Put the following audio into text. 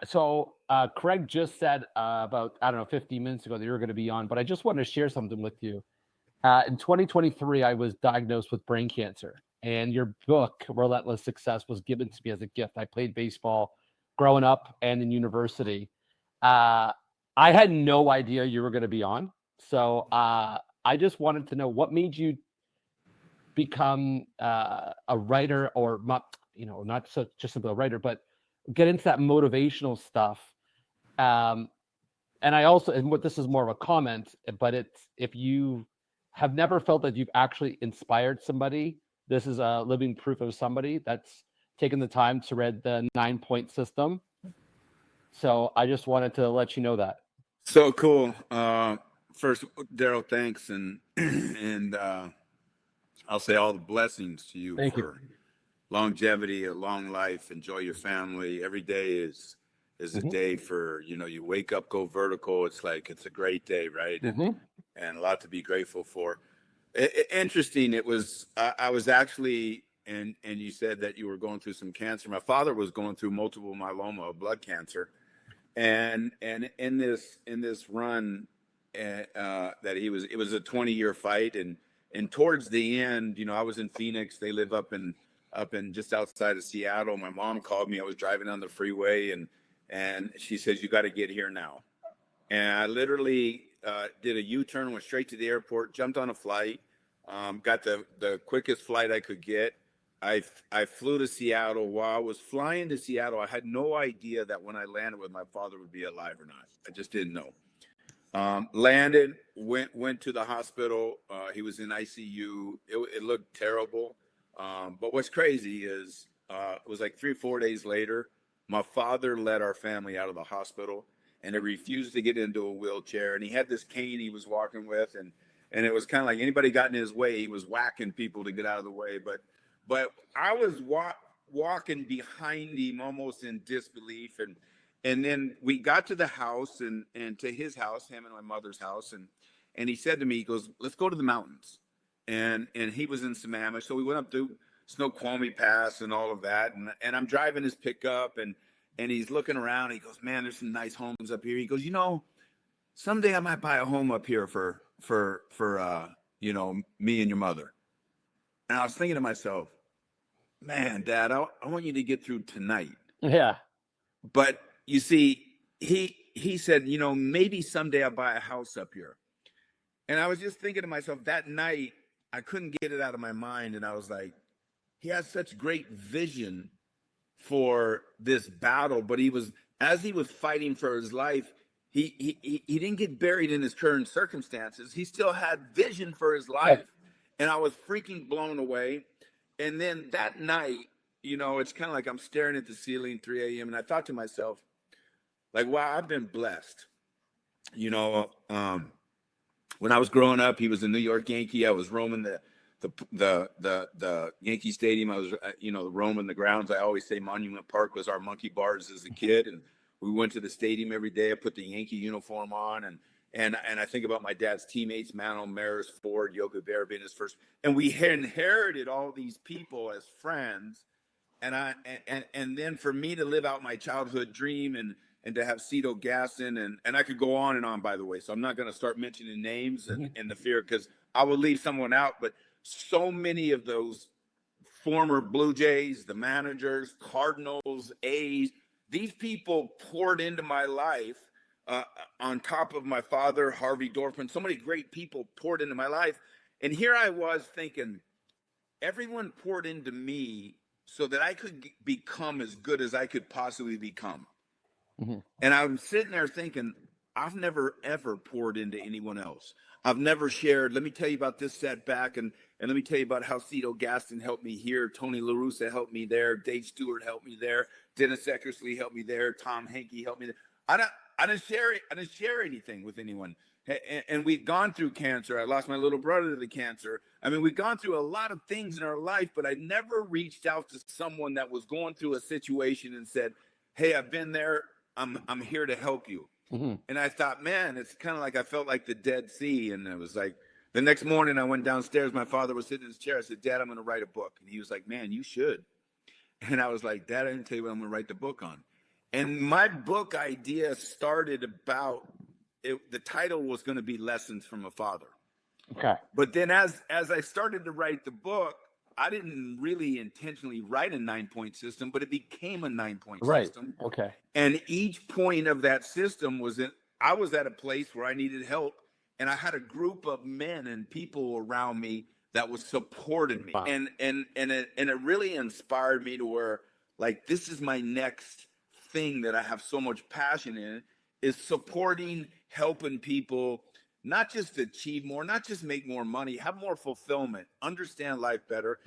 So Craig just said about, I don't know, 15 minutes ago that you were going to be on, but I just wanted to share something with you. In 2023, I was diagnosed with brain cancer, and your book, Relentless Success, was given to me as a gift. I played baseball growing up and in university. Uh, I had no idea you were going to be on. So I just wanted to know what made you become a writer, or not, not so just simply a writer, but get into that motivational stuff. Um, and I also, and what this is more of a comment, but it's, if you have never felt that you've actually inspired somebody, this is a living proof of somebody that's taken the time to read the 9 point system. So I just wanted to let you know that. So cool. First, Darryl, thanks, and and I'll say all the blessings to you Thank you. for longevity, a long life. Enjoy your family. Every day is a Hmm. day for, you wake up, go vertical. It's like it's a great day, right? Hmm. And a lot to be grateful for. Interesting. It was I was actually, and you said that you were going through some cancer. My father was going through multiple myeloma, blood cancer, and in this run, that it was a 20-year fight, and towards the end, I was in Phoenix. They live up in just outside of Seattle. My mom called me. I was driving on the freeway, and she says, you got to get here now. And I literally did a U-turn, went straight to the airport, jumped on a flight, got the quickest flight I could get. I flew to Seattle. While I was flying to Seattle, I had no idea that when I landed, with my father would be alive or not. I just didn't know. Landed, went to the hospital. He was in ICU. It looked terrible. But what's crazy is it was like 3 or 4 days later, my father led our family out of the hospital, and he refused to get into a wheelchair. And he had this cane he was walking with, and it was kind of like anybody got in his way, he was whacking people to get out of the way. But I was walking behind him almost in disbelief, and then we got to the house, and to his house, him and my mother's house, and he said to me, he goes, let's go to the mountains. And he was in Sammamish, so we went up to Snoqualmie Pass and all of that, and I'm driving his pickup, and he's looking around. He goes, man, there's some nice homes up here. He goes, someday I might buy a home up here for me and your mother. And I was thinking to myself, man, Dad, I want you to get through tonight. Yeah. But you see, he said, maybe someday I'll buy a house up here. And I was just thinking to myself that night, I couldn't get it out of my mind. And I was like, he has such great vision for this battle. But as he was fighting for his life, he didn't get buried in his current circumstances. He still had vision for his life. And I was freaking blown away. And then that night, it's kind of like I'm staring at the ceiling, 3 a.m. And I thought to myself, like, wow, I've been blessed. When I was growing up, he was a New York Yankee. I was roaming the Yankee Stadium. I was, roaming the grounds. I always say Monument Park was our monkey bars as a kid. And we went to the stadium every day. I put the Yankee uniform on, and I think about my dad's teammates, Mantle, Maris, Ford, Yogi Berra being his first. And we inherited all these people as friends. And then for me to live out my childhood dream and to have Cito Gaston, and I could go on and on, by the way. So I'm not going to start mentioning names and the fear, because I will leave someone out. But so many of those former Blue Jays, the managers, Cardinals, A's, these people poured into my life. On top of my father, Harvey Dorfman, so many great people poured into my life. And here I was thinking, everyone poured into me so that I could become as good as I could possibly become. Mm-hmm. And I'm sitting there thinking, I've never, ever poured into anyone else. I've never shared, let me tell you about this setback, and let me tell you about how Cito Gaston helped me here, Tony La Russa helped me there, Dave Stewart helped me there, Dennis Eckersley helped me there, Tom Hankey helped me there. I didn't share anything with anyone. And we've gone through cancer. I lost my little brother to the cancer. I mean, we've gone through a lot of things in our life, but I never reached out to someone that was going through a situation and said, hey, I've been there. I'm here to help you. Mm-hmm. And I thought, man, it's kind of like I felt like the Dead Sea. And it was like the next morning I went downstairs. My father was sitting in his chair. I said, Dad, I'm going to write a book. And he was like, man, you should. And I was like, Dad, I didn't tell you what I'm going to write the book on. And my book idea started about it. The title was going to be Lessons from a Father. Okay. But then as I started to write the book, I didn't really intentionally write a 9-point system, but it became a 9-point system. Okay. And each point of that system I was at a place where I needed help, and I had a group of men and people around me that was supporting me. Wow. And it really inspired me to where, like, this is my next thing that I have so much passion in, is supporting, helping people, not just achieve more, not just make more money, have more fulfillment, understand life better,